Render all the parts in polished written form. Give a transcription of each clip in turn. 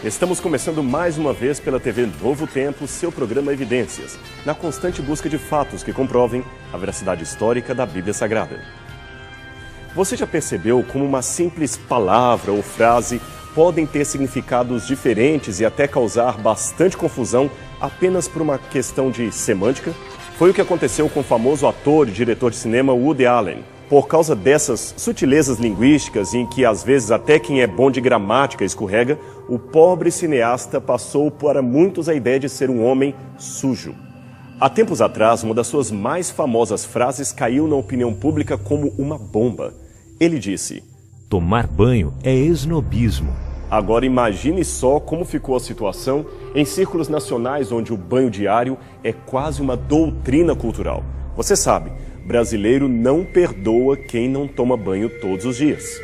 Estamos começando mais uma vez pela TV Novo Tempo, seu programa Evidências, na constante busca de fatos que comprovem a veracidade histórica da Bíblia Sagrada. Você já percebeu como uma simples palavra ou frase podem ter significados diferentes e até causar bastante confusão apenas por uma questão de semântica? Foi o que aconteceu com o famoso ator e diretor de cinema Woody Allen. Por causa dessas sutilezas linguísticas em que às vezes até quem é bom de gramática escorrega, o pobre cineasta passou para muitos a ideia de ser um homem sujo. Há tempos atrás, uma das suas mais famosas frases caiu na opinião pública como uma bomba. Ele disse: "Tomar banho é esnobismo." Agora imagine só como ficou a situação em círculos nacionais onde o banho diário é quase uma doutrina cultural. Você sabe, brasileiro não perdoa quem não toma banho todos os dias.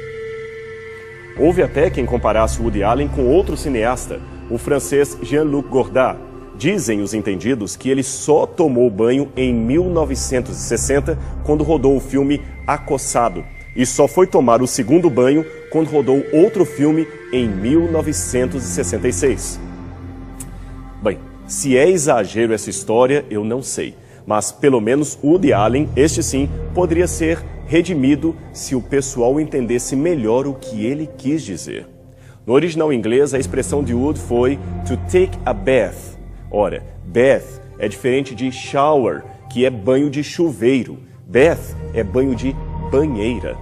Houve até quem comparasse Woody Allen com outro cineasta, o francês Jean-Luc Godard. Dizem os entendidos que ele só tomou banho em 1960, quando rodou o filme Acossado, e só foi tomar o segundo banho quando rodou outro filme em 1966. Bem, se é exagero essa história, eu não sei. Mas pelo menos Woody Allen, este sim, poderia ser redimido se o pessoal entendesse melhor o que ele quis dizer. No original inglês, a expressão de Woody foi to take a bath. Ora, bath é diferente de shower, que é banho de chuveiro. Bath é banho de banheira.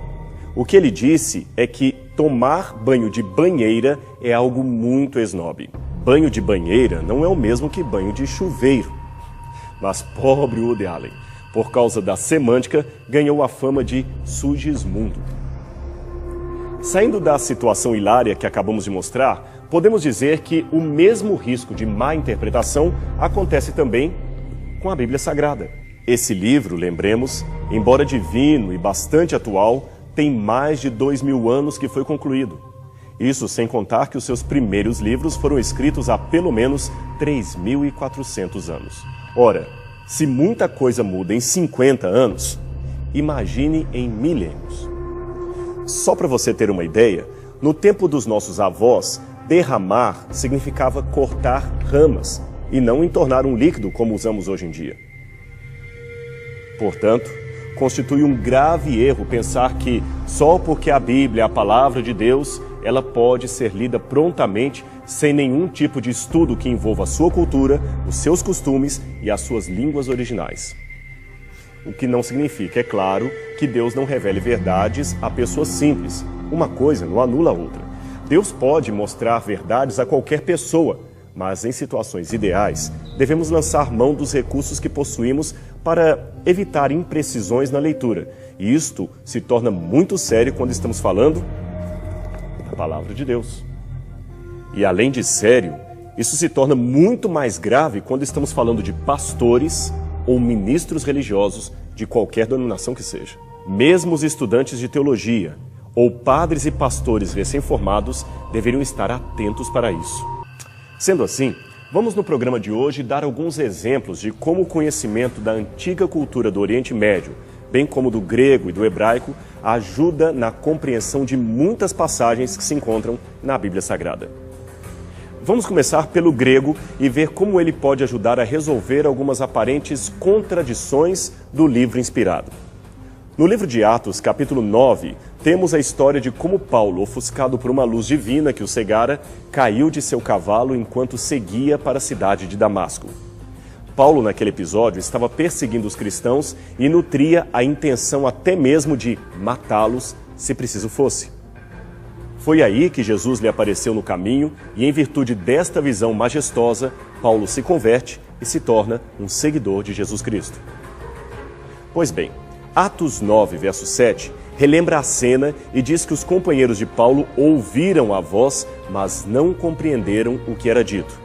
O que ele disse é que tomar banho de banheira é algo muito esnobe. Banho de banheira não é o mesmo que banho de chuveiro. Mas pobre Woody Allen, por causa da semântica, ganhou a fama de Sugismundo. Saindo da situação hilária que acabamos de mostrar, podemos dizer que o mesmo risco de má interpretação acontece também com a Bíblia Sagrada. Esse livro, lembremos, embora divino e bastante atual, tem mais de 2000 anos que foi concluído. Isso sem contar que os seus primeiros livros foram escritos há pelo menos 3.400 anos. Ora, se muita coisa muda em 50 anos, imagine em milênios. Só para você ter uma ideia, no tempo dos nossos avós, derramar significava cortar ramas e não entornar um líquido como usamos hoje em dia. Portanto, constitui um grave erro pensar que, só porque a Bíblia é a palavra de Deus, ela pode ser lida prontamente, sem nenhum tipo de estudo que envolva a sua cultura, os seus costumes e as suas línguas originais. O que não significa, é claro, que Deus não revele verdades a pessoas simples. Uma coisa não anula a outra. Deus pode mostrar verdades a qualquer pessoa, mas em situações ideais, devemos lançar mão dos recursos que possuímos para evitar imprecisões na leitura. E isto se torna muito sério quando estamos falando da palavra de Deus. E além de sério, isso se torna muito mais grave quando estamos falando de pastores ou ministros religiosos de qualquer denominação que seja. Mesmo os estudantes de teologia ou padres e pastores recém-formados deveriam estar atentos para isso. Sendo assim, vamos no programa de hoje dar alguns exemplos de como o conhecimento da antiga cultura do Oriente Médio, bem como do grego e do hebraico, ajuda na compreensão de muitas passagens que se encontram na Bíblia Sagrada. Vamos começar pelo grego e ver como ele pode ajudar a resolver algumas aparentes contradições do livro inspirado. No livro de Atos, capítulo 9, temos a história de como Paulo, ofuscado por uma luz divina que o cegara, caiu de seu cavalo enquanto seguia para a cidade de Damasco. Paulo, naquele episódio, estava perseguindo os cristãos e nutria a intenção até mesmo de matá-los, se preciso fosse. Foi aí que Jesus lhe apareceu no caminho e, em virtude desta visão majestosa, Paulo se converte e se torna um seguidor de Jesus Cristo. Pois bem, Atos 9, verso 7, relembra a cena e diz que os companheiros de Paulo ouviram a voz, mas não compreenderam o que era dito.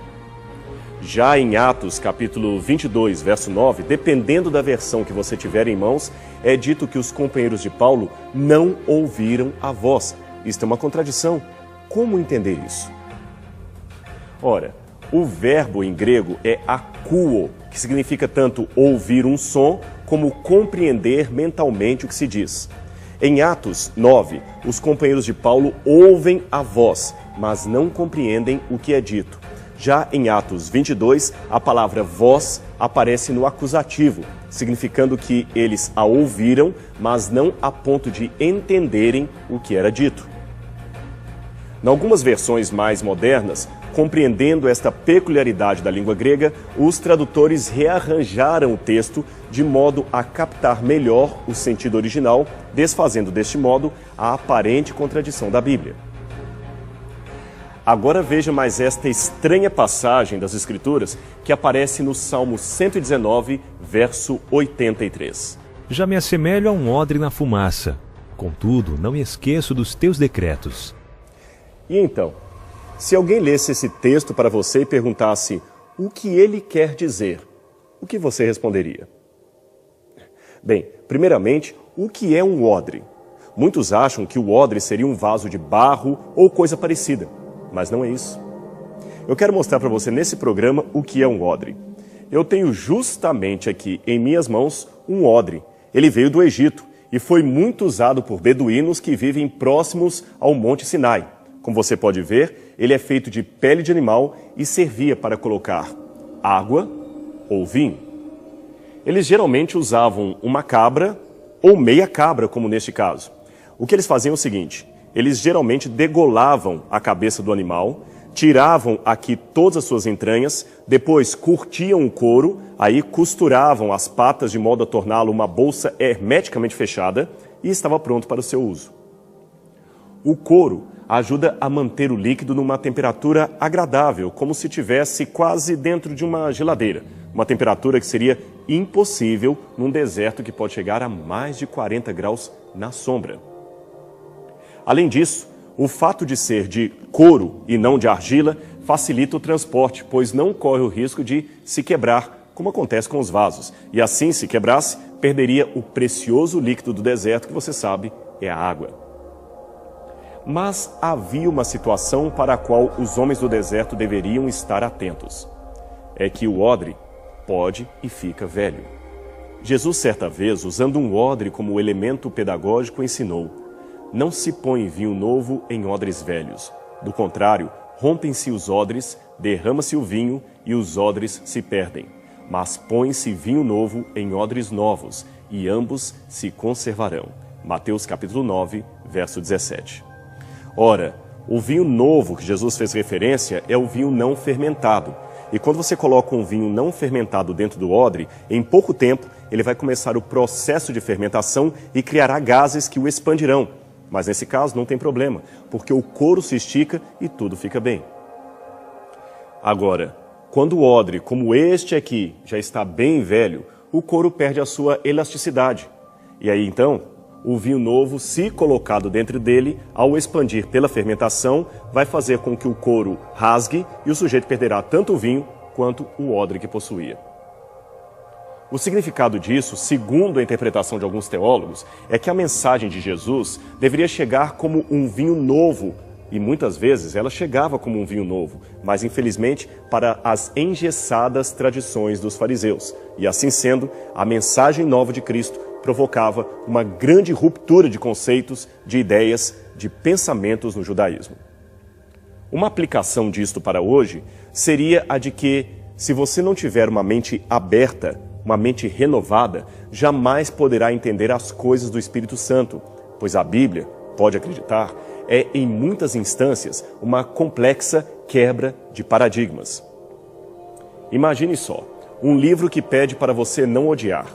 Já em Atos, capítulo 22, verso 9, dependendo da versão que você tiver em mãos, é dito que os companheiros de Paulo não ouviram a voz. Isto é uma contradição. Como entender isso? Ora, o verbo em grego é akouo, que significa tanto ouvir um som como compreender mentalmente o que se diz. Em Atos 9, os companheiros de Paulo ouvem a voz, mas não compreendem o que é dito. Já em Atos 22, a palavra voz aparece no acusativo, significando que eles a ouviram, mas não a ponto de entenderem o que era dito. Em algumas versões mais modernas, compreendendo esta peculiaridade da língua grega, os tradutores rearranjaram o texto de modo a captar melhor o sentido original, desfazendo deste modo a aparente contradição da Bíblia. Agora veja mais esta estranha passagem das Escrituras que aparece no Salmo 119, verso 83. Já me assemelho a um odre na fumaça. Contudo, não me esqueço dos teus decretos. E então, se alguém lesse esse texto para você e perguntasse o que ele quer dizer, o que você responderia? Bem, primeiramente, o que é um odre? Muitos acham que o odre seria um vaso de barro ou coisa parecida, mas não é isso. Eu quero mostrar para você nesse programa o que é um odre. Eu tenho justamente aqui em minhas mãos um odre. Ele veio do Egito e foi muito usado por beduínos que vivem próximos ao Monte Sinai. Como você pode ver, ele é feito de pele de animal e servia para colocar água ou vinho. Eles geralmente usavam uma cabra ou meia cabra, como neste caso. O que eles faziam é o seguinte: eles geralmente degolavam a cabeça do animal, tiravam aqui todas as suas entranhas, depois curtiam o couro, aí costuravam as patas de modo a torná-lo uma bolsa hermeticamente fechada e estava pronto para o seu uso. O couro ajuda a manter o líquido numa temperatura agradável, como se estivesse quase dentro de uma geladeira. Uma temperatura que seria impossível num deserto que pode chegar a mais de 40 graus na sombra. Além disso, o fato de ser de couro e não de argila facilita o transporte, pois não corre o risco de se quebrar, como acontece com os vasos. E assim, se quebrasse, perderia o precioso líquido do deserto, que você sabe é a água. Mas havia uma situação para a qual os homens do deserto deveriam estar atentos. É que o odre pode e fica velho. Jesus, certa vez, usando um odre como elemento pedagógico, ensinou: não se põe vinho novo em odres velhos. Do contrário, rompem-se os odres, derrama-se o vinho e os odres se perdem. Mas põe-se vinho novo em odres novos e ambos se conservarão. Mateus capítulo 9, verso 17. Ora, o vinho novo que Jesus fez referência é o vinho não fermentado. E quando você coloca um vinho não fermentado dentro do odre, em pouco tempo ele vai começar o processo de fermentação e criará gases que o expandirão. Mas nesse caso não tem problema, porque o couro se estica e tudo fica bem. Agora, quando o odre, como este aqui, já está bem velho, o couro perde a sua elasticidade. E aí então, o vinho novo, se colocado dentro dele, ao expandir pela fermentação, vai fazer com que o couro rasgue e o sujeito perderá tanto o vinho quanto o odre que possuía. O significado disso, segundo a interpretação de alguns teólogos, é que a mensagem de Jesus deveria chegar como um vinho novo, e muitas vezes ela chegava como um vinho novo, mas infelizmente para as engessadas tradições dos fariseus. E assim sendo, a mensagem nova de Cristo provocava uma grande ruptura de conceitos, de ideias, de pensamentos no judaísmo. Uma aplicação disto para hoje seria a de que, se você não tiver uma mente aberta, uma mente renovada, jamais poderá entender as coisas do Espírito Santo, pois a Bíblia, pode acreditar, é em muitas instâncias uma complexa quebra de paradigmas. Imagine só, um livro que pede para você não odiar,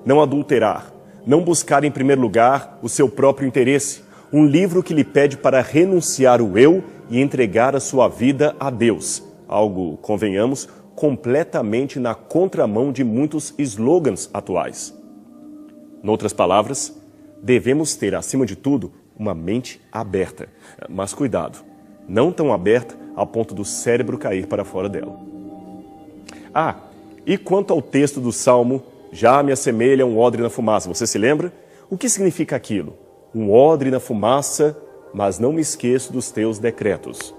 não adulterar, não buscar em primeiro lugar o seu próprio interesse. Um livro que lhe pede para renunciar o eu e entregar a sua vida a Deus. Algo, convenhamos, completamente na contramão de muitos slogans atuais. Noutras palavras, devemos ter, acima de tudo, uma mente aberta. Mas cuidado, não tão aberta a ponto do cérebro cair para fora dela. E quanto ao texto do Salmo, já me assemelha a um odre na fumaça. Você se lembra? O que significa aquilo? Um odre na fumaça, mas não me esqueço dos teus decretos.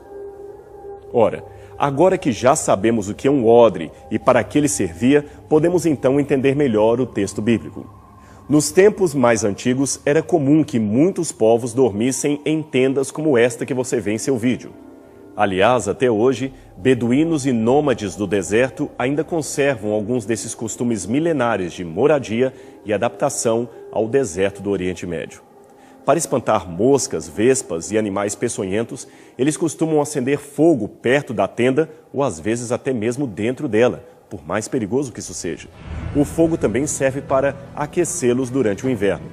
Ora, agora que já sabemos o que é um odre e para que ele servia, podemos então entender melhor o texto bíblico. Nos tempos mais antigos, era comum que muitos povos dormissem em tendas como esta que você vê em seu vídeo. Aliás, até hoje, beduínos e nômades do deserto ainda conservam alguns desses costumes milenares de moradia e adaptação ao deserto do Oriente Médio. Para espantar moscas, vespas e animais peçonhentos, eles costumam acender fogo perto da tenda ou às vezes até mesmo dentro dela, por mais perigoso que isso seja. O fogo também serve para aquecê-los durante o inverno.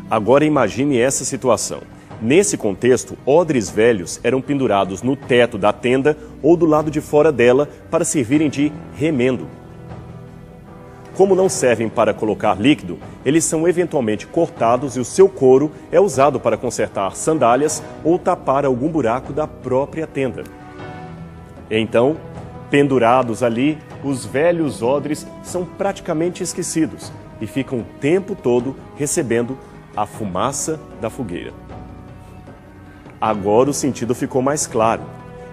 Agora imagine essa situação. Nesse contexto, odres velhos eram pendurados no teto da tenda ou do lado de fora dela para servirem de remendo. Como não servem para colocar líquido, eles são eventualmente cortados e o seu couro é usado para consertar sandálias ou tapar algum buraco da própria tenda. Então, pendurados ali, os velhos odres são praticamente esquecidos e ficam o tempo todo recebendo a fumaça da fogueira. Agora o sentido ficou mais claro.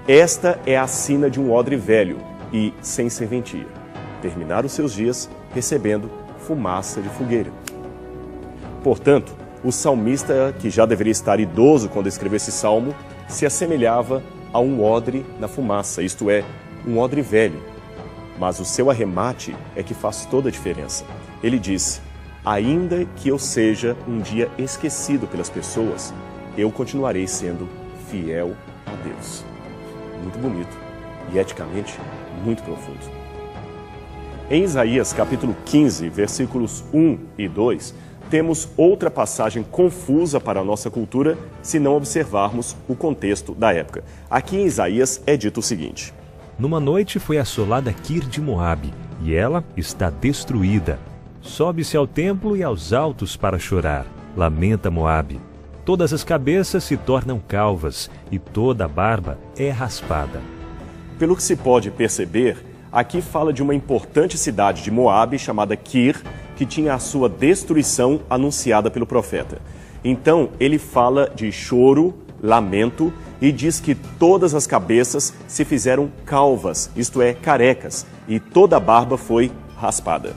Esta é a sina de um odre velho e sem serventia. Terminar os seus dias recebendo fumaça de fogueira. Portanto, o salmista, que já deveria estar idoso quando escreveu esse salmo, se assemelhava a um odre na fumaça, isto é, um odre velho. Mas o seu arremate é que faz toda a diferença. Ele diz: ainda que eu seja um dia esquecido pelas pessoas, eu continuarei sendo fiel a Deus. Muito bonito e eticamente muito profundo. Em Isaías capítulo 15, versículos 1 e 2, temos outra passagem confusa para a nossa cultura se não observarmos o contexto da época. Aqui em Isaías é dito o seguinte: Numa noite foi assolada Kir de Moabe, e ela está destruída. Sobe-se ao templo e aos altos para chorar. Lamenta Moabe. Todas as cabeças se tornam calvas, e toda a barba é raspada. Pelo que se pode perceber, aqui fala de uma importante cidade de Moabe chamada Kir, que tinha a sua destruição anunciada pelo profeta. Então, ele fala de choro, lamento, e diz que todas as cabeças se fizeram calvas, isto é, carecas, e toda a barba foi raspada.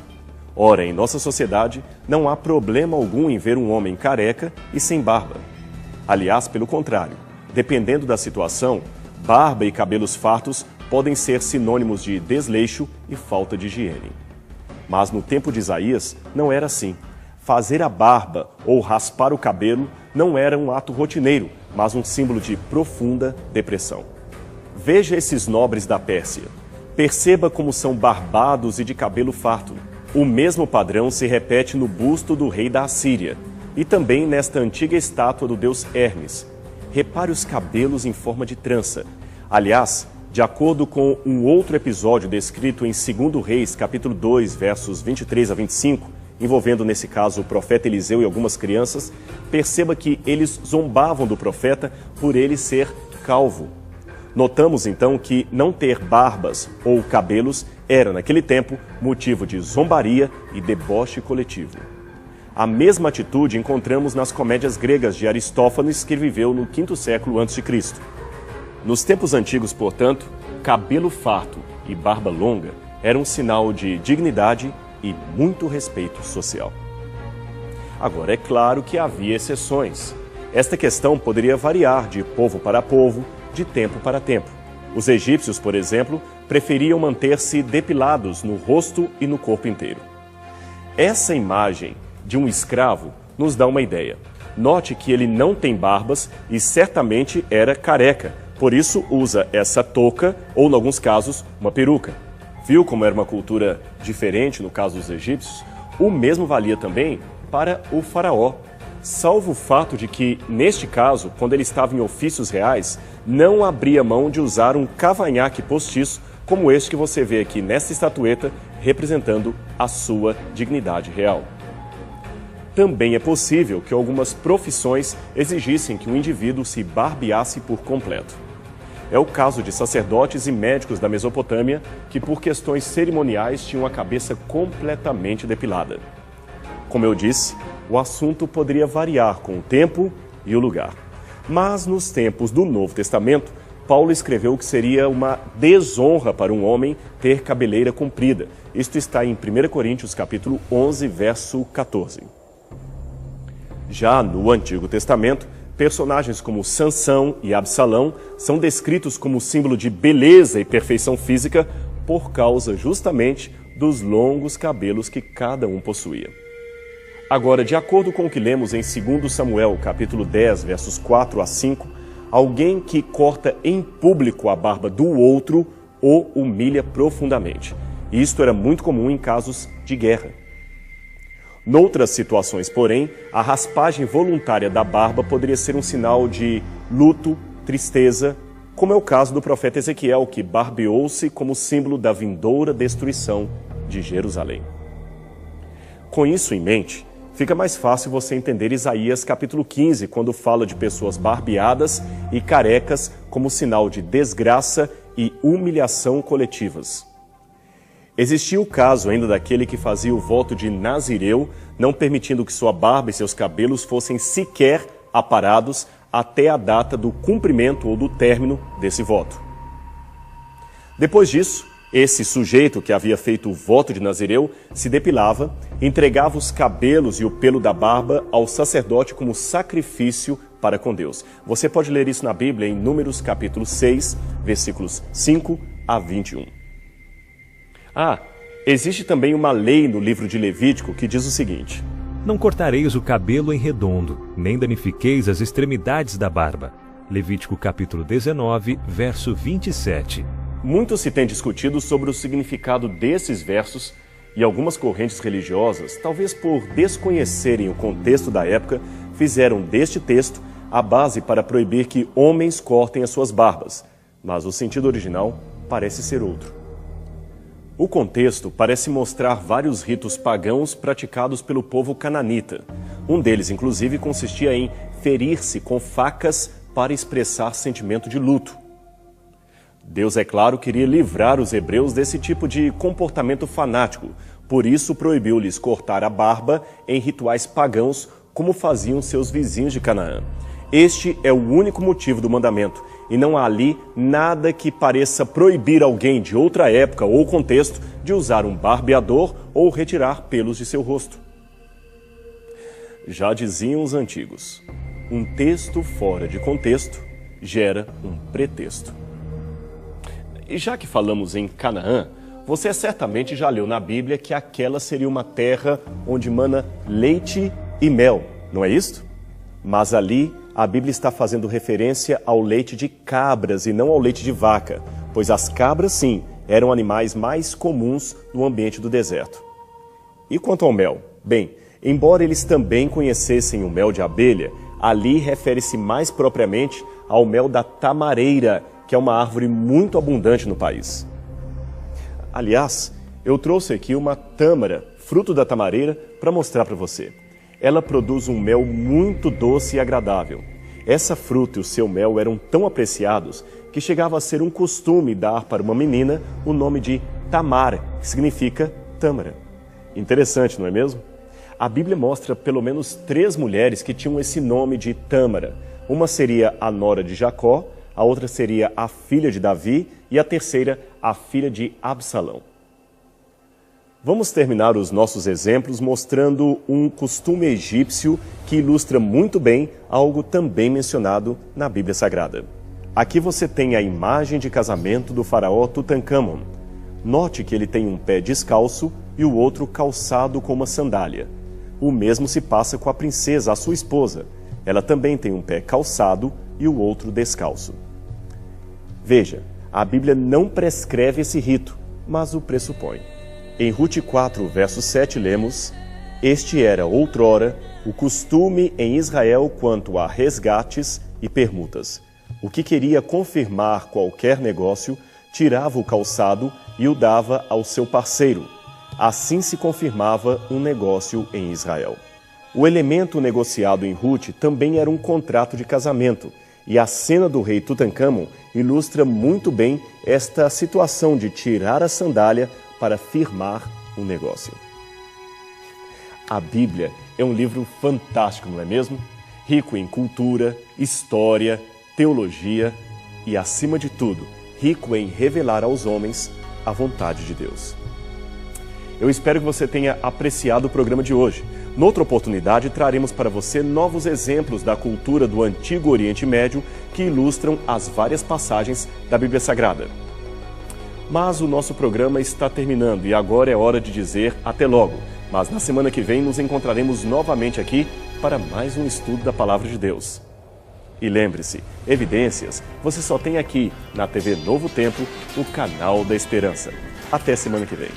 Ora, em nossa sociedade, não há problema algum em ver um homem careca e sem barba. Aliás, pelo contrário, dependendo da situação, barba e cabelos fartos podem ser sinônimos de desleixo e falta de higiene. Mas no tempo de Isaías, não era assim. Fazer a barba ou raspar o cabelo não era um ato rotineiro, mas um símbolo de profunda depressão. Veja esses nobres da Pérsia. Perceba como são barbados e de cabelo farto. O mesmo padrão se repete no busto do rei da Assíria e também nesta antiga estátua do deus Hermes. Repare os cabelos em forma de trança. Aliás, de acordo com um outro episódio descrito em 2 Reis, capítulo 2, versos 23 a 25, envolvendo nesse caso o profeta Eliseu e algumas crianças, perceba que eles zombavam do profeta por ele ser calvo. Notamos então que não ter barbas ou cabelos era, naquele tempo, motivo de zombaria e deboche coletivo. A mesma atitude encontramos nas comédias gregas de Aristófanes, que viveu no V século a.C. Nos tempos antigos, portanto, cabelo farto e barba longa eram um sinal de dignidade e muito respeito social. Agora, é claro que havia exceções. Esta questão poderia variar de povo para povo, de tempo para tempo. Os egípcios, por exemplo, preferiam manter-se depilados no rosto e no corpo inteiro. Essa imagem de um escravo nos dá uma ideia. Note que ele não tem barbas e certamente era careca, por isso usa essa touca ou, em alguns casos, uma peruca. Viu como era uma cultura diferente no caso dos egípcios? O mesmo valia também para o faraó. Salvo o fato de que, neste caso, quando ele estava em ofícios reais, não abria mão de usar um cavanhaque postiço, como este que você vê aqui nesta estatueta, representando a sua dignidade real. Também é possível que algumas profissões exigissem que o indivíduo se barbeasse por completo. É o caso de sacerdotes e médicos da Mesopotâmia que, por questões cerimoniais, tinham a cabeça completamente depilada. Como eu disse, o assunto poderia variar com o tempo e o lugar. Mas nos tempos do Novo Testamento, Paulo escreveu que seria uma desonra para um homem ter cabeleira comprida. Isto está em 1 Coríntios capítulo 11, verso 14. Já no Antigo Testamento, personagens como Sansão e Absalão são descritos como símbolo de beleza e perfeição física por causa justamente dos longos cabelos que cada um possuía. Agora, de acordo com o que lemos em 2 Samuel, capítulo 10, versos 4 a 5, alguém que corta em público a barba do outro o humilha profundamente. E isto era muito comum em casos de guerra. Noutras situações, porém, a raspagem voluntária da barba poderia ser um sinal de luto, tristeza, como é o caso do profeta Ezequiel, que barbeou-se como símbolo da vindoura destruição de Jerusalém. Com isso em mente, fica mais fácil você entender Isaías capítulo 15, quando fala de pessoas barbeadas e carecas como sinal de desgraça e humilhação coletivas. Existia o caso ainda daquele que fazia o voto de Nazireu, não permitindo que sua barba e seus cabelos fossem sequer aparados até a data do cumprimento ou do término desse voto. Depois disso, esse sujeito que havia feito o voto de Nazireu se depilava, entregava os cabelos e o pelo da barba ao sacerdote como sacrifício para com Deus. Você pode ler isso na Bíblia em Números capítulo 6, versículos 5 a 21. Existe também uma lei no livro de Levítico que diz o seguinte: Não cortareis o cabelo em redondo, nem danifiqueis as extremidades da barba. Levítico capítulo 19, verso 27. Muito se tem discutido sobre o significado desses versos e algumas correntes religiosas, talvez por desconhecerem o contexto da época, fizeram deste texto a base para proibir que homens cortem as suas barbas, mas o sentido original parece ser outro. O contexto parece mostrar vários ritos pagãos praticados pelo povo cananita. Um deles, inclusive, consistia em ferir-se com facas para expressar sentimento de luto. Deus, é claro, queria livrar os hebreus desse tipo de comportamento fanático, por isso proibiu-lhes cortar a barba em rituais pagãos, como faziam seus vizinhos de Canaã. Este é o único motivo do mandamento, e não há ali nada que pareça proibir alguém de outra época ou contexto de usar um barbeador ou retirar pelos de seu rosto. Já diziam os antigos, um texto fora de contexto gera um pretexto. E já que falamos em Canaã, você certamente já leu na Bíblia que aquela seria uma terra onde mana leite e mel, não é isto? Mas ali a Bíblia está fazendo referência ao leite de cabras e não ao leite de vaca, pois as cabras, sim, eram animais mais comuns no ambiente do deserto. E quanto ao mel? Bem, embora eles também conhecessem o mel de abelha, ali refere-se mais propriamente ao mel da tamareira, que é uma árvore muito abundante no país. Aliás, eu trouxe aqui uma tâmara, fruto da tamareira, para mostrar para você. Ela produz um mel muito doce e agradável. Essa fruta e o seu mel eram tão apreciados que chegava a ser um costume dar para uma menina o nome de Tamar, que significa tâmara. Interessante, não é mesmo? A Bíblia mostra pelo menos 3 mulheres que tinham esse nome de Tâmara. Uma seria a nora de Jacó, a outra seria a filha de Davi e a terceira a filha de Absalão. Vamos terminar os nossos exemplos mostrando um costume egípcio que ilustra muito bem algo também mencionado na Bíblia Sagrada. Aqui você tem a imagem de casamento do faraó Tutancâmon. Note que ele tem um pé descalço e o outro calçado com uma sandália. O mesmo se passa com a princesa, a sua esposa. Ela também tem um pé calçado e o outro descalço. Veja, a Bíblia não prescreve esse rito, mas o pressupõe. Em Rute 4, verso 7, lemos: Este era, outrora, o costume em Israel quanto a resgates e permutas. O que queria confirmar qualquer negócio, tirava o calçado e o dava ao seu parceiro. Assim se confirmava um negócio em Israel. O elemento negociado em Rute também era um contrato de casamento, e a cena do rei Tutancâmon ilustra muito bem esta situação de tirar a sandália para firmar um negócio. A Bíblia é um livro fantástico, não é mesmo? Rico em cultura, história, teologia e, acima de tudo, rico em revelar aos homens a vontade de Deus. Eu espero que você tenha apreciado o programa de hoje. Noutra oportunidade, traremos para você novos exemplos da cultura do Antigo Oriente Médio que ilustram as várias passagens da Bíblia Sagrada. Mas o nosso programa está terminando e agora é hora de dizer até logo. Mas na semana que vem nos encontraremos novamente aqui para mais um estudo da Palavra de Deus. E lembre-se, evidências você só tem aqui na TV Novo Tempo, o canal da Esperança. Até semana que vem.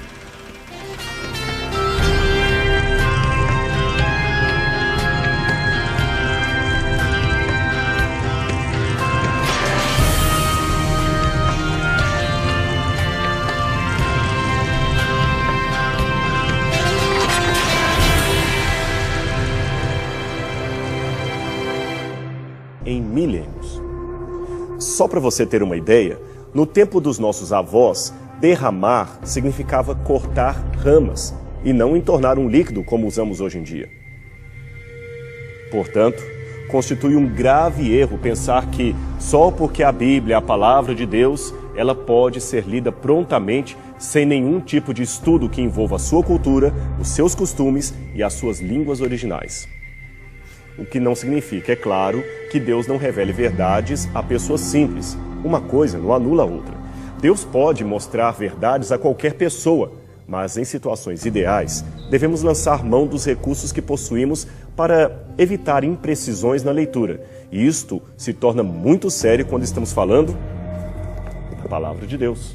Em milênios. Só para você ter uma ideia, no tempo dos nossos avós, derramar significava cortar ramas e não entornar um líquido como usamos hoje em dia. Portanto, constitui um grave erro pensar que só porque a Bíblia é a palavra de Deus, ela pode ser lida prontamente sem nenhum tipo de estudo que envolva a sua cultura, os seus costumes e as suas línguas originais. O que não significa, é claro, que Deus não revele verdades a pessoas simples. Uma coisa não anula a outra. Deus pode mostrar verdades a qualquer pessoa, mas em situações ideais, devemos lançar mão dos recursos que possuímos para evitar imprecisões na leitura. E isto se torna muito sério quando estamos falando da Palavra de Deus.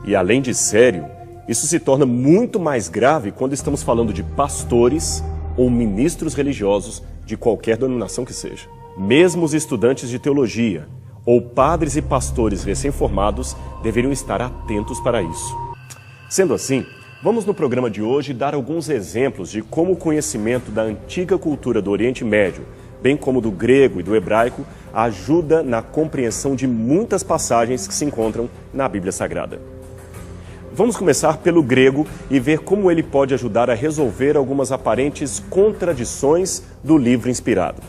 E além de sério, isso se torna muito mais grave quando estamos falando de pastores ou ministros religiosos de qualquer denominação que seja. Mesmo os estudantes de teologia ou padres e pastores recém-formados deveriam estar atentos para isso. Sendo assim, vamos no programa de hoje dar alguns exemplos de como o conhecimento da antiga cultura do Oriente Médio, bem como do grego e do hebraico, ajuda na compreensão de muitas passagens que se encontram na Bíblia Sagrada. Vamos começar pelo grego e ver como ele pode ajudar a resolver algumas aparentes contradições do livro inspirado.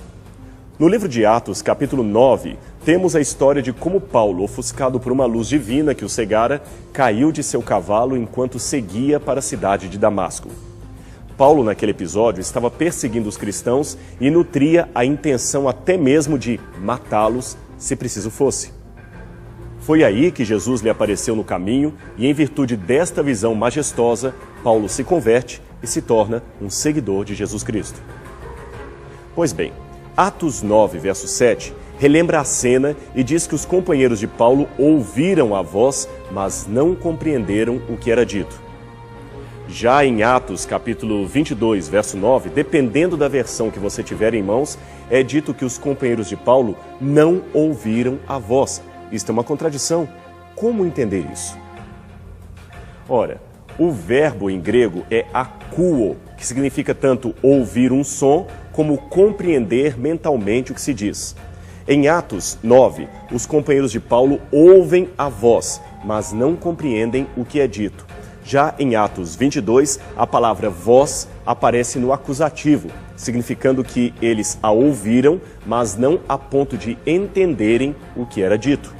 No livro de Atos, capítulo 9, temos a história de como Paulo, ofuscado por uma luz divina que o cegara, caiu de seu cavalo enquanto seguia para a cidade de Damasco. Paulo, naquele episódio, estava perseguindo os cristãos e nutria a intenção até mesmo de matá-los, se preciso fosse. Foi aí que Jesus lhe apareceu no caminho e, em virtude desta visão majestosa, Paulo se converte e se torna um seguidor de Jesus Cristo. Pois bem, Atos 9, verso 7, relembra a cena e diz que os companheiros de Paulo ouviram a voz, mas não compreenderam o que era dito. Já em Atos, capítulo 22, verso 9, dependendo da versão que você tiver em mãos, é dito que os companheiros de Paulo não ouviram a voz. Isto é uma contradição. Como entender isso? Ora, o verbo em grego é akouo, que significa tanto ouvir um som como compreender mentalmente o que se diz. Em Atos 9, os companheiros de Paulo ouvem a voz, mas não compreendem o que é dito. Já em Atos 22, a palavra voz aparece no acusativo, significando que eles a ouviram, mas não a ponto de entenderem o que era dito.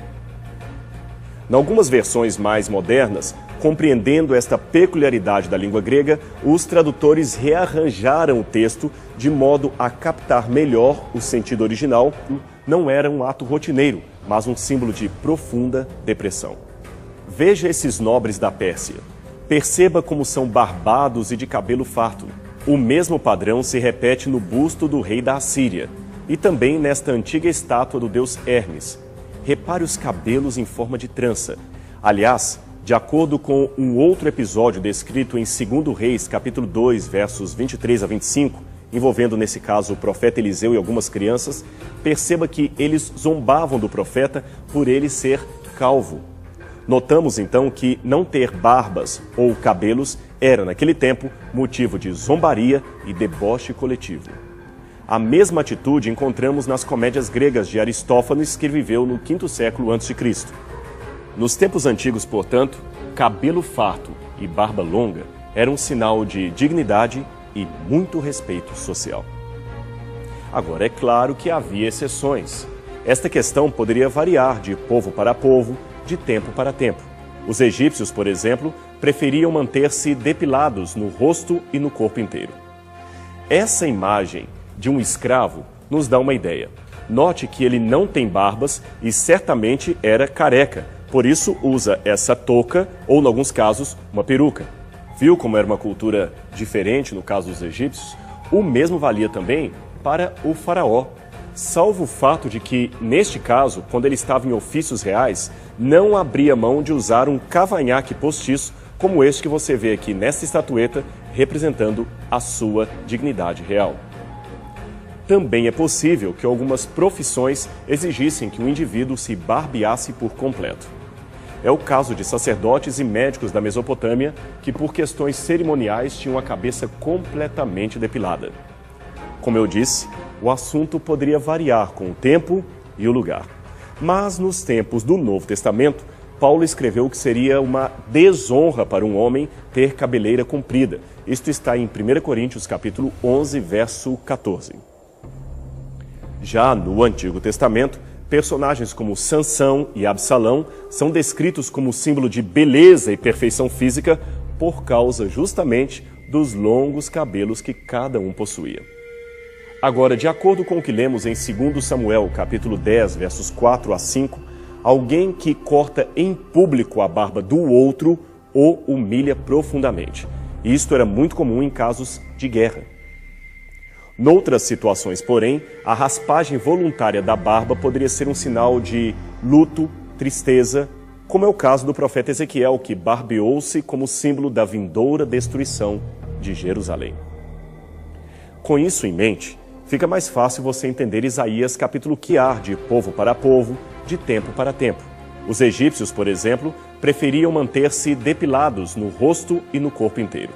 Em algumas versões mais modernas, compreendendo esta peculiaridade da língua grega, os tradutores rearranjaram o texto de modo a captar melhor o sentido original. Não era um ato rotineiro, mas um símbolo de profunda depressão. Veja esses nobres da Pérsia. Perceba como são barbados e de cabelo farto. O mesmo padrão se repete no busto do rei da Assíria e também nesta antiga estátua do deus Hermes. Repare os cabelos em forma de trança. Aliás, de acordo com um outro episódio descrito em 2 Reis, capítulo 2, versos 23 a 25, envolvendo nesse caso o profeta Eliseu e algumas crianças, perceba que eles zombavam do profeta por ele ser calvo. Notamos então que não ter barbas ou cabelos era, naquele tempo, motivo de zombaria e deboche coletivo. A mesma atitude encontramos nas comédias gregas de Aristófanes, que viveu no V século a.C. Nos tempos antigos, portanto, cabelo farto e barba longa eram um sinal de dignidade e muito respeito social. Agora, é claro que havia exceções. Esta questão poderia variar de povo para povo, de tempo para tempo. Os egípcios, por exemplo, preferiam manter-se depilados no rosto e no corpo inteiro. Essa imagem de um escravo nos dá uma ideia. Note que ele não tem barbas e certamente era careca, por isso usa essa touca ou, em alguns casos, uma peruca. Viu como era uma cultura diferente no caso dos egípcios? O mesmo valia também para o faraó. Salvo o fato de que, neste caso, quando ele estava em ofícios reais, não abria mão de usar um cavanhaque postiço, como este que você vê aqui nesta estatueta, representando a sua dignidade real. Também é possível que algumas profissões exigissem que o indivíduo se barbeasse por completo. É o caso de sacerdotes e médicos da Mesopotâmia que, por questões cerimoniais, tinham a cabeça completamente depilada. Como eu disse, o assunto poderia variar com o tempo e o lugar. Mas nos tempos do Novo Testamento, Paulo escreveu que seria uma desonra para um homem ter cabeleira comprida. Isto está em 1 Coríntios capítulo 11, verso 14. Já no Antigo Testamento, personagens como Sansão e Absalão são descritos como símbolo de beleza e perfeição física por causa justamente dos longos cabelos que cada um possuía. Agora, de acordo com o que lemos em 2 Samuel, capítulo 10, versos 4 a 5, alguém que corta em público a barba do outro o humilha profundamente. E isto era muito comum em casos de guerra. Noutras situações, porém, a raspagem voluntária da barba poderia ser um sinal de luto, tristeza, como é o caso do profeta Ezequiel, que barbeou-se como símbolo da vindoura destruição de Jerusalém. Com isso em mente, fica mais fácil você entender Isaías capítulo que há de povo para povo, de tempo para tempo. Os egípcios, por exemplo, preferiam manter-se depilados no rosto e no corpo inteiro.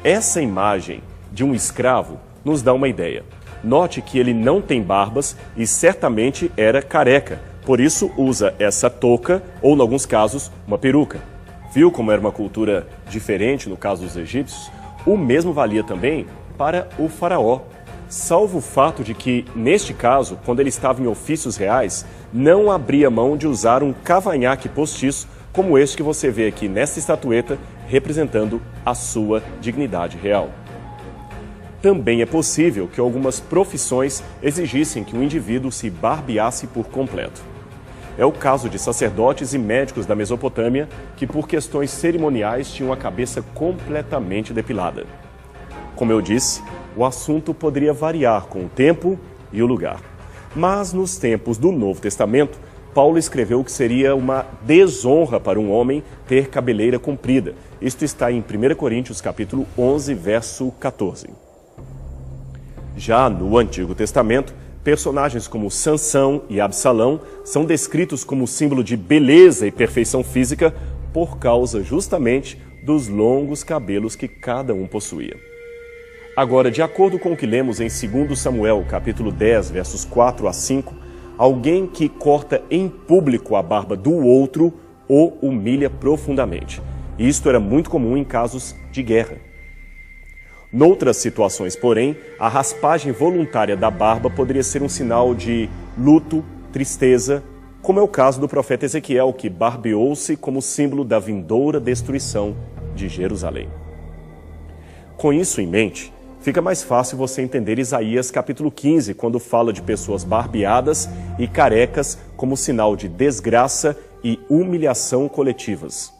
Essa imagem de um escravo nos dá uma ideia. Note que ele não tem barbas e certamente era careca, por isso usa essa touca ou, em alguns casos, uma peruca. Viu como era uma cultura diferente no caso dos egípcios? O mesmo valia também para o faraó. Salvo o fato de que, neste caso, quando ele estava em ofícios reais, não abria mão de usar um cavanhaque postiço, como este que você vê aqui nesta estatueta, representando a sua dignidade real. Também é possível que algumas profissões exigissem que o indivíduo se barbeasse por completo. É o caso de sacerdotes e médicos da Mesopotâmia que, por questões cerimoniais, tinham a cabeça completamente depilada. Como eu disse, o assunto poderia variar com o tempo e o lugar. Mas nos tempos do Novo Testamento, Paulo escreveu que seria uma desonra para um homem ter cabeleira comprida. Isto está em 1 Coríntios capítulo 11, verso 14. Já no Antigo Testamento, personagens como Sansão e Absalão são descritos como símbolo de beleza e perfeição física por causa justamente dos longos cabelos que cada um possuía. Agora, de acordo com o que lemos em 2 Samuel, capítulo 10, versos 4 a 5, alguém que corta em público a barba do outro o humilha profundamente. E isto era muito comum em casos de guerra. Noutras situações, porém, a raspagem voluntária da barba poderia ser um sinal de luto, tristeza, como é o caso do profeta Ezequiel, que barbeou-se como símbolo da vindoura destruição de Jerusalém. Com isso em mente, fica mais fácil você entender Isaías capítulo 15, quando fala de pessoas barbeadas e carecas como sinal de desgraça e humilhação coletivas.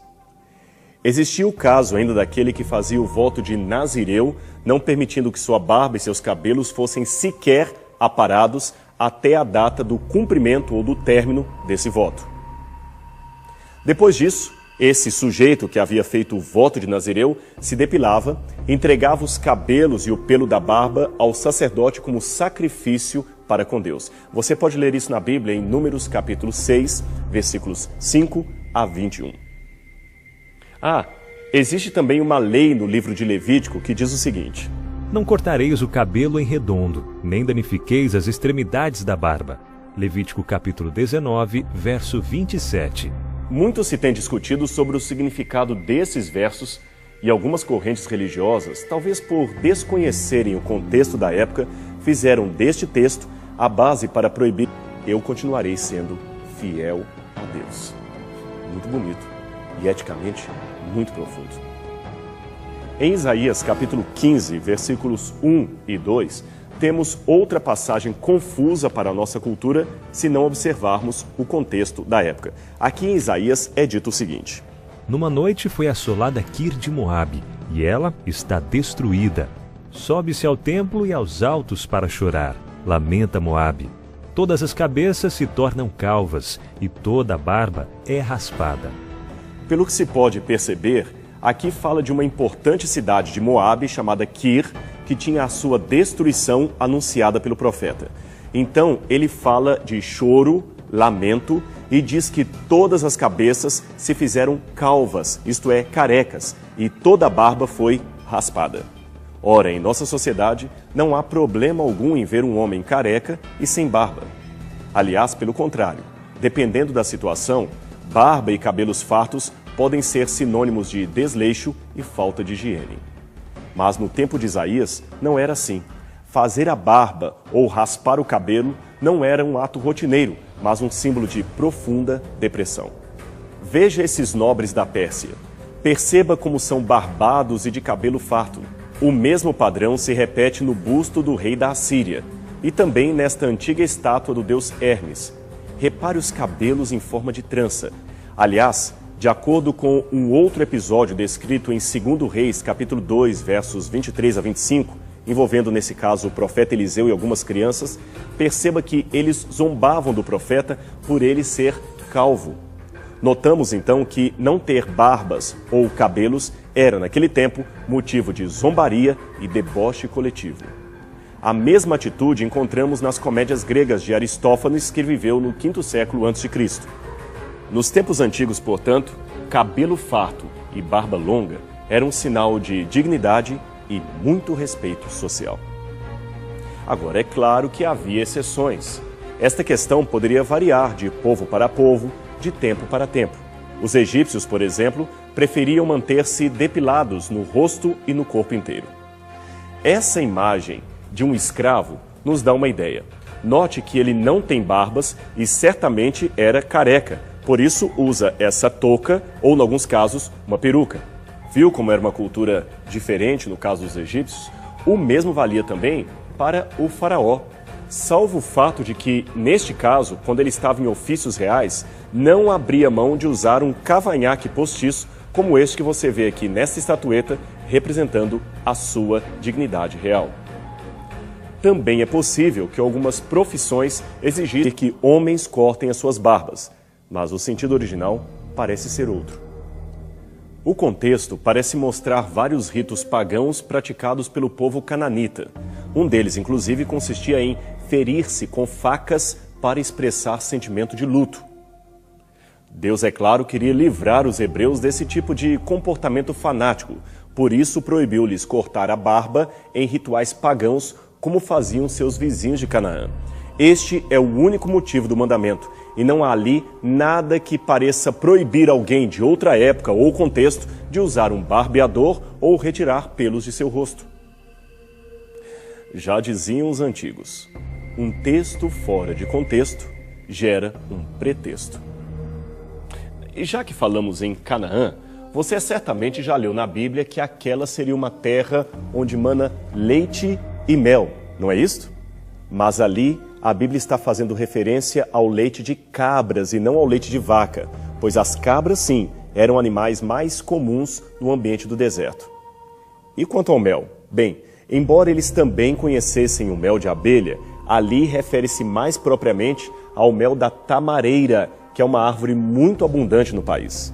Existia o caso ainda daquele que fazia o voto de Nazireu, não permitindo que sua barba e seus cabelos fossem sequer aparados até a data do cumprimento ou do término desse voto. Depois disso, esse sujeito que havia feito o voto de Nazireu se depilava, entregava os cabelos e o pelo da barba ao sacerdote como sacrifício para com Deus. Você pode ler isso na Bíblia em Números capítulo 6, versículos 5 a 21. Existe também uma lei no livro de Levítico que diz o seguinte: Não cortareis o cabelo em redondo, nem danifiqueis as extremidades da barba. Levítico capítulo 19, verso 27. Muito se tem discutido sobre o significado desses versos e algumas correntes religiosas, talvez por desconhecerem o contexto da época, fizeram deste texto a base para proibir: eu continuarei sendo fiel a Deus. Muito bonito. e eticamente muito profundo. Em Isaías capítulo 15, versículos 1 e 2, temos outra passagem confusa para a nossa cultura se não observarmos o contexto da época. Aqui em Isaías é dito o seguinte: Numa noite foi assolada Kir de Moabe, e ela está destruída. Sobe-se ao templo e aos altos para chorar. Lamenta Moabe. Todas as cabeças se tornam calvas, e toda a barba é raspada. Pelo que se pode perceber, aqui fala de uma importante cidade de Moabe chamada Kir, que tinha a sua destruição anunciada pelo profeta. Então, ele fala de choro, lamento, e diz que todas as cabeças se fizeram calvas, isto é, carecas, e toda a barba foi raspada. Ora, em nossa sociedade, não há problema algum em ver um homem careca e sem barba. Aliás, pelo contrário, dependendo da situação, barba e cabelos fartos podem ser sinônimos de desleixo e falta de higiene. Mas no tempo de Isaías, não era assim. Fazer a barba ou raspar o cabelo não era um ato rotineiro, mas um símbolo de profunda depressão. Veja esses nobres da Pérsia. Perceba como são barbados e de cabelo farto. O mesmo padrão se repete no busto do rei da Assíria e também nesta antiga estátua do deus Hermes. Repare os cabelos em forma de trança. Aliás, de acordo com um outro episódio descrito em 2 Reis, capítulo 2, versos 23 a 25, envolvendo nesse caso o profeta Eliseu e algumas crianças, perceba que eles zombavam do profeta por ele ser calvo. Notamos então que não ter barbas ou cabelos era, naquele tempo, motivo de zombaria e deboche coletivo. A mesma atitude encontramos nas comédias gregas de Aristófanes, que viveu no V século a.C. Nos tempos antigos, portanto, cabelo farto e barba longa eram um sinal de dignidade e muito respeito social. Agora, é claro que havia exceções. Esta questão poderia variar de povo para povo, de tempo para tempo. Os egípcios, por exemplo, preferiam manter-se depilados no rosto e no corpo inteiro. Essa imagem de um escravo nos dá uma ideia. Note que ele não tem barbas e certamente era careca, por isso usa essa touca ou, em alguns casos, uma peruca. Viu como era uma cultura diferente no caso dos egípcios? O mesmo valia também para o faraó. Salvo o fato de que, neste caso, quando ele estava em ofícios reais, não abria mão de usar um cavanhaque postiço, como este que você vê aqui nesta estatueta, representando a sua dignidade real. Também é possível que algumas profissões exigissem que homens cortem as suas barbas, mas o sentido original parece ser outro. O contexto parece mostrar vários ritos pagãos praticados pelo povo cananita. Um deles, inclusive, consistia em ferir-se com facas para expressar sentimento de luto. Deus, é claro, queria livrar os hebreus desse tipo de comportamento fanático, por isso proibiu-lhes cortar a barba em rituais pagãos, como faziam seus vizinhos de Canaã. Este é o único motivo do mandamento, e não há ali nada que pareça proibir alguém de outra época ou contexto de usar um barbeador ou retirar pelos de seu rosto. Já diziam os antigos, um texto fora de contexto gera um pretexto. E já que falamos em Canaã, você certamente já leu na Bíblia que aquela seria uma terra onde mana leite e mel, não é isso? Mas ali a Bíblia está fazendo referência ao leite de cabras e não ao leite de vaca, pois as cabras, sim, eram animais mais comuns no ambiente do deserto. E quanto ao mel? Bem, embora eles também conhecessem o mel de abelha, ali refere-se mais propriamente ao mel da tamareira, que é uma árvore muito abundante no país.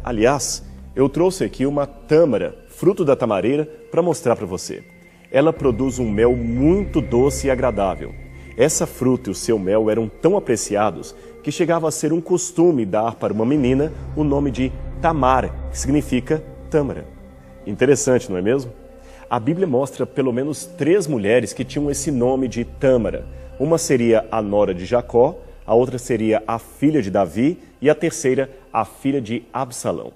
Aliás, eu trouxe aqui uma tâmara, fruto da tamareira, para mostrar para você. Ela produz um mel muito doce e agradável. Essa fruta e o seu mel eram tão apreciados que chegava a ser um costume dar para uma menina o nome de Tamar, que significa tâmara. Interessante, não é mesmo? A Bíblia mostra pelo menos 3 mulheres que tinham esse nome de Tâmara. Uma seria a nora de Jacó, a outra seria a filha de Davi e a terceira, a filha de Absalão.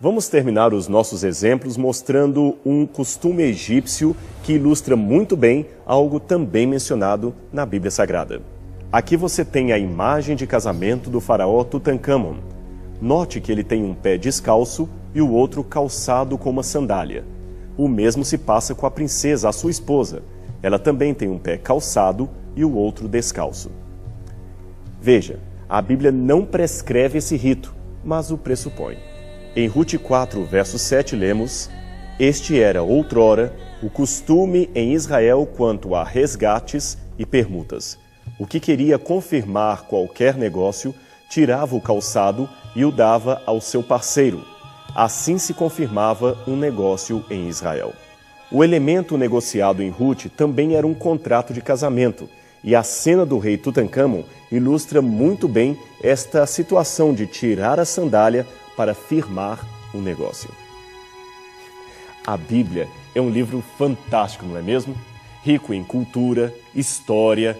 Vamos terminar os nossos exemplos mostrando um costume egípcio que ilustra muito bem algo também mencionado na Bíblia Sagrada. Aqui você tem a imagem de casamento do faraó Tutancâmon. Note que ele tem um pé descalço e o outro calçado com uma sandália. O mesmo se passa com a princesa, a sua esposa. Ela também tem um pé calçado e o outro descalço. Veja, a Bíblia não prescreve esse rito, mas o pressupõe. Em Rute 4, verso 7, lemos: Este era, outrora, o costume em Israel quanto a resgates e permutas. O que queria confirmar qualquer negócio, tirava o calçado e o dava ao seu parceiro. Assim se confirmava um negócio em Israel. O elemento negociado em Rute também era um contrato de casamento, e a cena do rei Tutancâmon ilustra muito bem esta situação de tirar a sandália para firmar um negócio. A Bíblia é um livro fantástico, não é mesmo? Rico em cultura, história